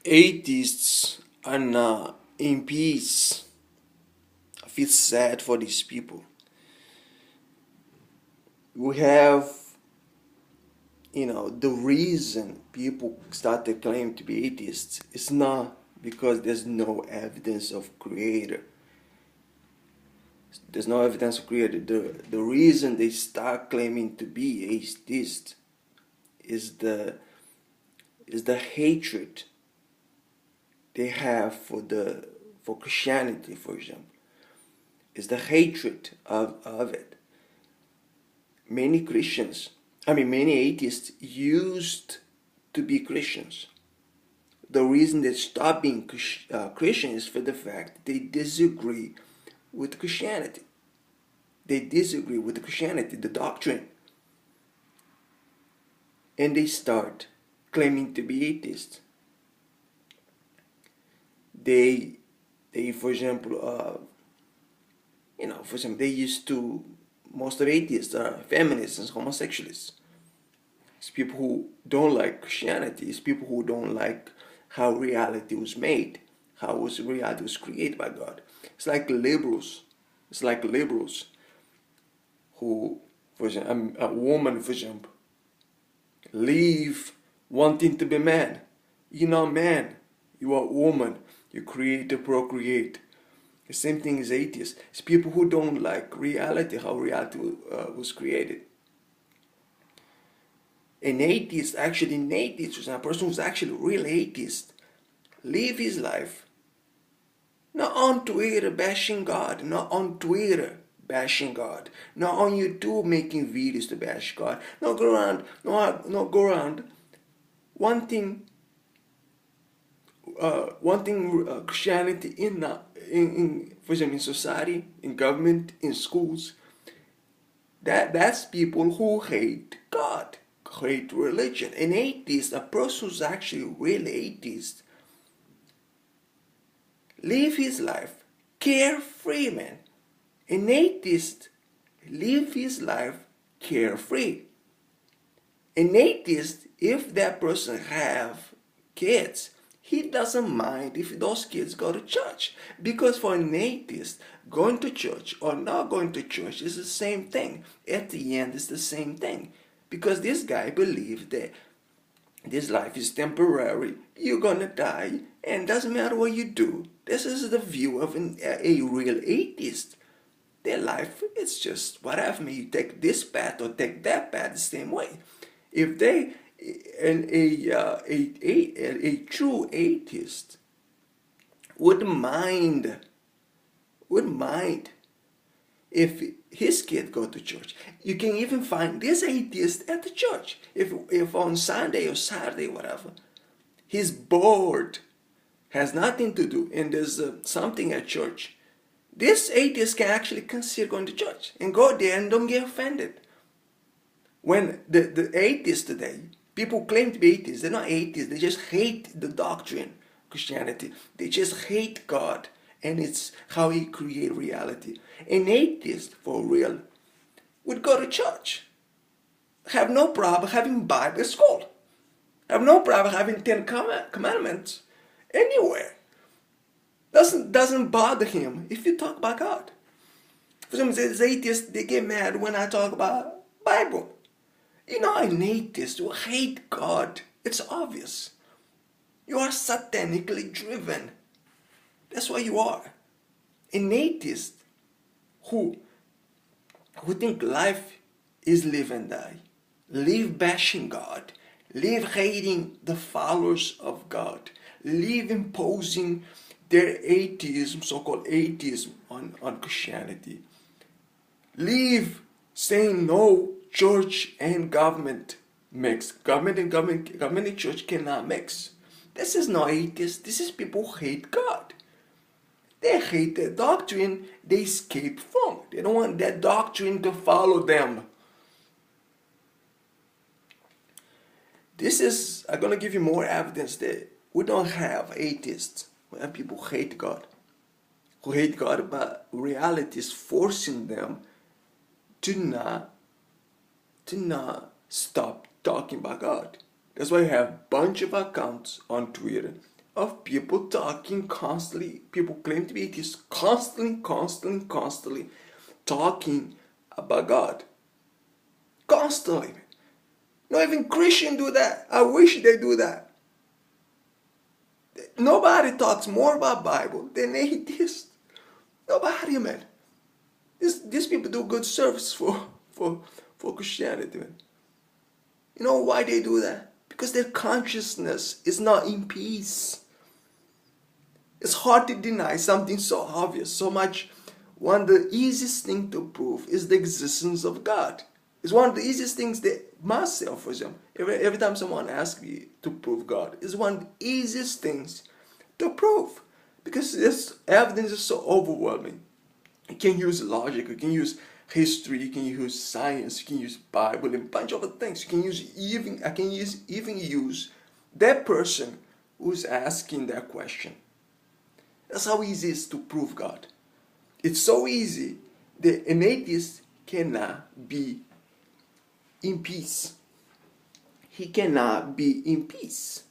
Atheists are not in peace. I feel sad for these people. We have, the reason people start to claim to be atheists is not because there's no evidence of creator. There's no evidence of creator. The reason they start claiming to be atheists is the hatred they have for Christianity, for example. Is the hatred of it. Many atheists used to be Christians. The reason they stopped being Christian is for the fact that they disagree with Christianity. They disagree with Christianity, the doctrine. And they start claiming to be atheists. They for example, they used to, most of atheists are feminists and homosexuals. It's people who don't like Christianity. It's people who don't like how reality was made, how reality was created by God. It's like liberals. Who, for example, a woman, for example, leave wanting to be man. You're not man. You are a woman. You create to procreate. The same thing as atheists. It's people who don't like reality, how reality was created. An atheist, a person who's actually a real atheist, live his life not on Twitter bashing God, not on Twitter bashing God, not on YouTube making videos to bash God, not go around wanting Christianity for example, in society, in government, in schools. That's people who hate God, hate religion. An atheist, a person who's actually a real atheist, live his life carefree, man. An atheist live his life carefree. An atheist, if that person have kids, he doesn't mind if those kids go to church. Because for an atheist, going to church or not going to church is the same thing. At the end, it's the same thing. Because this guy believes that this life is temporary, you're gonna die, and doesn't matter what you do. This is the view of a real atheist. Their life, it's just whatever. You take this path or take that path the same way. If they a true atheist would mind if his kid go to church. You can even find this atheist at the church. If on Sunday or Saturday, whatever, he's bored, has nothing to do, and there's something at church, this atheist can actually consider going to church and go there and don't get offended. When the atheists today, people claim to be atheists, they're not atheists, they just hate the doctrine, Christianity. They just hate God, and it's how he created reality. An atheist, for real, would go to church, have no problem having Bible school, have no problem having 10 commandments anywhere. Doesn't bother him if you talk about God. For some reason, atheists, they get mad when I talk about Bible. An atheist will hate God. It's obvious. You are satanically driven. That's what you are. An atheist who think life is live and die, live bashing God, live hating the followers of God, live imposing their atheism, so-called atheism, on Christianity, live saying no, church and government mix. Government and church cannot mix. This is not atheist. This is people who hate God. They hate the doctrine they escape from. They don't want that doctrine to follow them. I'm going to give you more evidence that we don't have atheists. We have people who hate God. Who hate God, but reality is forcing them to not stop talking about God. That's why you have a bunch of accounts on Twitter of people talking constantly. People claim to be atheists, constantly talking about God. Constantly. Not even Christians do that. I wish they do that. Nobody talks more about Bible than atheists. Nobody, man. These people do good service for Christianity, man. You know why they do that? Because their consciousness is not in peace. It's hard to deny something so obvious, so much. One of the easiest things to prove is the existence of God. It's one of the easiest things that myself, for example, every time someone asks me to prove God, it's one of the easiest things to prove. Because this evidence is so overwhelming. You can use logic, you can use history, you can use science, you can use Bible, and a bunch of other things. You can use even use that person who's asking that question. That's how easy it is to prove God. It's so easy that an atheist cannot be in peace. He cannot be in peace.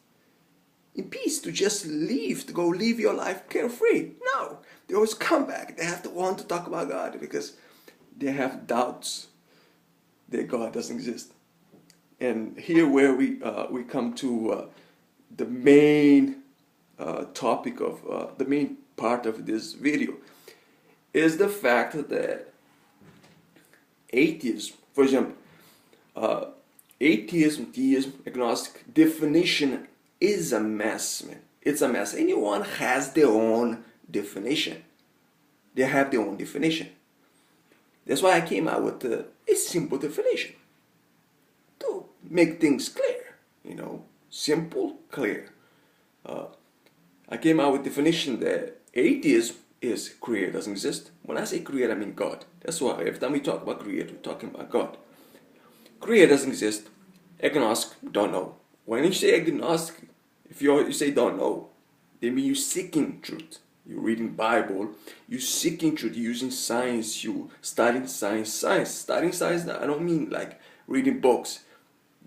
In peace to just leave, to go live your life carefree. No, they always come back. They have to want to talk about God because they have doubts that God doesn't exist. And here where we come to the main topic of the main part of this video is the fact that atheism, for example, atheism, theism, agnostic definition is a mess, man. It's a mess. Anyone has their own definition. They have their own definition. That's why I came out with a simple definition to make things clear. You know, simple, clear. I came out with definition that atheism is creator doesn't exist. When I say creator, I mean God. That's why every time we talk about creator, we're talking about God. Creator doesn't exist. Agnostic, don't know. When you say agnostic, if you say don't know, they mean you're seeking truth. You're reading Bible, you're seeking truth, you're using science, you studying science. Studying science, I don't mean like reading books.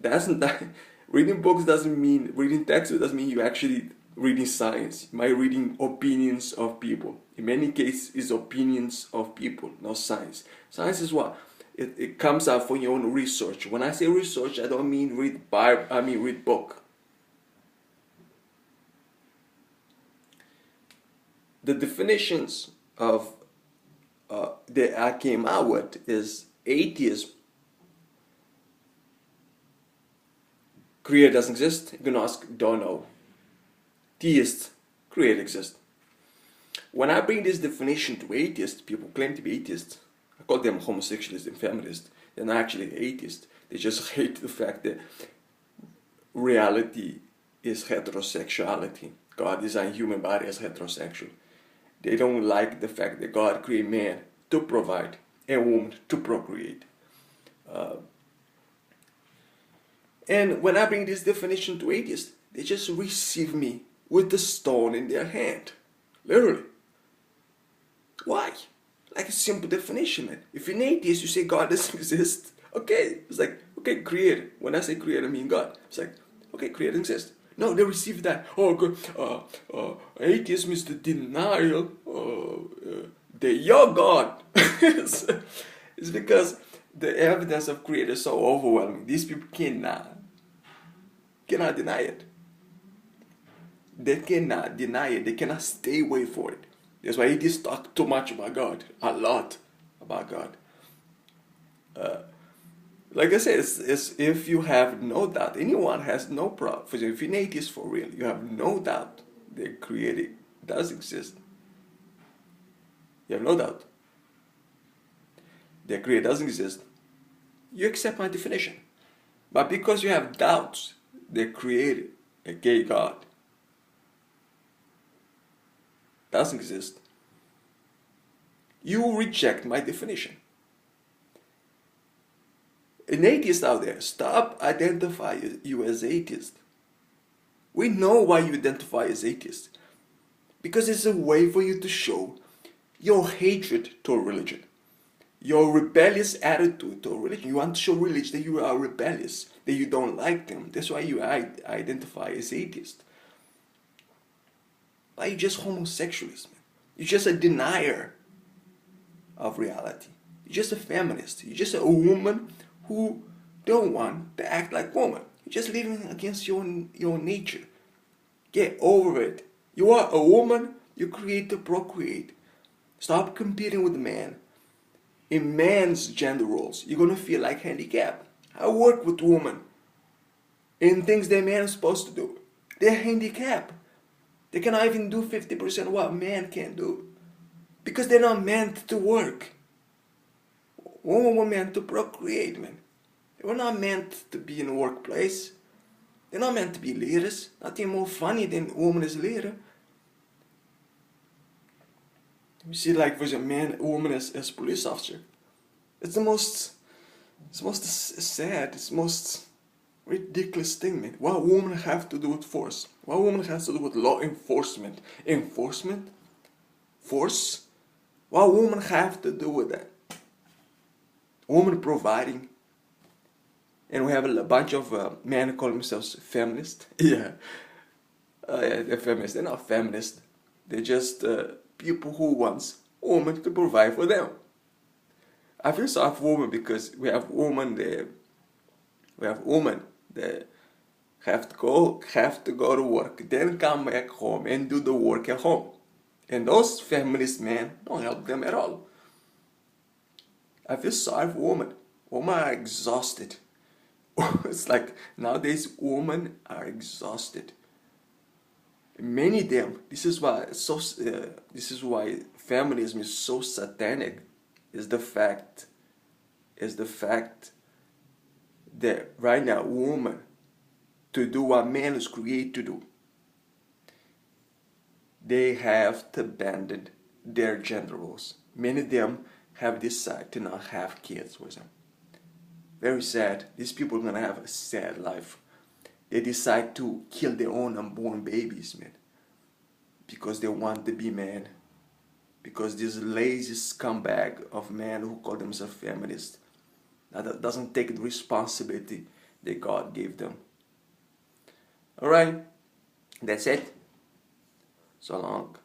Reading books doesn't mean, reading texts doesn't mean you actually reading science. You might reading opinions of people. In many cases, it's opinions of people, not science. Science is what? It comes out from your own research. When I say research, I don't mean read Bible, I mean read book. The definitions of that I came out with is atheism, creator doesn't exist, agnostic, don't know. Theist, creator exists. When I bring this definition to atheists, people claim to be atheists. I call them homosexualists and feminists. They're not actually atheists. They just hate the fact that reality is heterosexuality. God designed human body as heterosexual. They don't like the fact that God created man to provide and woman to procreate. And when I bring this definition to atheists, they just receive me with the stone in their hand. Literally. Why? Like a simple definition, man. If you're an atheist, you say God doesn't exist. Okay. It's like, okay, creator. When I say creator, I mean God. It's like, okay, creator exists. No, they receive that. Oh, God. Atheism is the denial that you're God. It's because the evidence of creator is so overwhelming. These people cannot deny it. They cannot deny it. They cannot stay away for it. That's why atheists talk too much about God. A lot about God. Like I said, it's if you have no doubt, anyone has no problem. For example, if you're an atheist for real, you have no doubt that creator does exist. You have no doubt that creator doesn't exist. You accept my definition. But because you have doubts that creator, a gay God, doesn't exist, you reject my definition. An atheist out there, stop identifying you as atheist. We know why you identify as atheist. Because it's a way for you to show your hatred to religion. Your rebellious attitude to religion. You want to show religion that you are rebellious, that you don't like them. That's why you identify as atheist. Like you're just homosexualist, man. You're just a denier of reality. You're just a feminist. You're just a woman who don't want to act like woman. You're just living against your nature. Get over it. You are a woman. You create to procreate. Stop competing with men. In men's gender roles, you're gonna feel like handicapped. I work with women in things that men are supposed to do. They're handicapped. They cannot even do 50% of what men can do. Because they're not meant to work. Women were meant to procreate, man. They were not meant to be in the workplace. They're not meant to be leaders. Nothing more funny than a woman as a leader. You see, like, there's a woman as police officer. It's the most sad, it's the most ridiculous thing, man. What women have to do with force? What women has to do with law enforcement? Enforcement? Force? What women have to do with that? Women providing. And we have a bunch of men who call themselves feminists. Yeah. Yeah, they're feminists. They're not feminists. They're just people who want women to provide for them. I feel sorry for women because we have women that have to go to work, then come back home and do the work at home. And those feminist men don't help them at all. I feel sorry for women. Women are exhausted. It's like nowadays women are exhausted. Many of them. This is why feminism is so satanic. Is the fact that right now women to do what man is created to do, they have to abandon their gender roles. Many of them have decided to not have kids with them. Very sad. These people are gonna have a sad life. They decide to kill their own unborn babies, man, because they want to be men. Because this lazy scumbag of men who call themselves feminists that doesn't take the responsibility that God gave them. Alright, that's it. So long.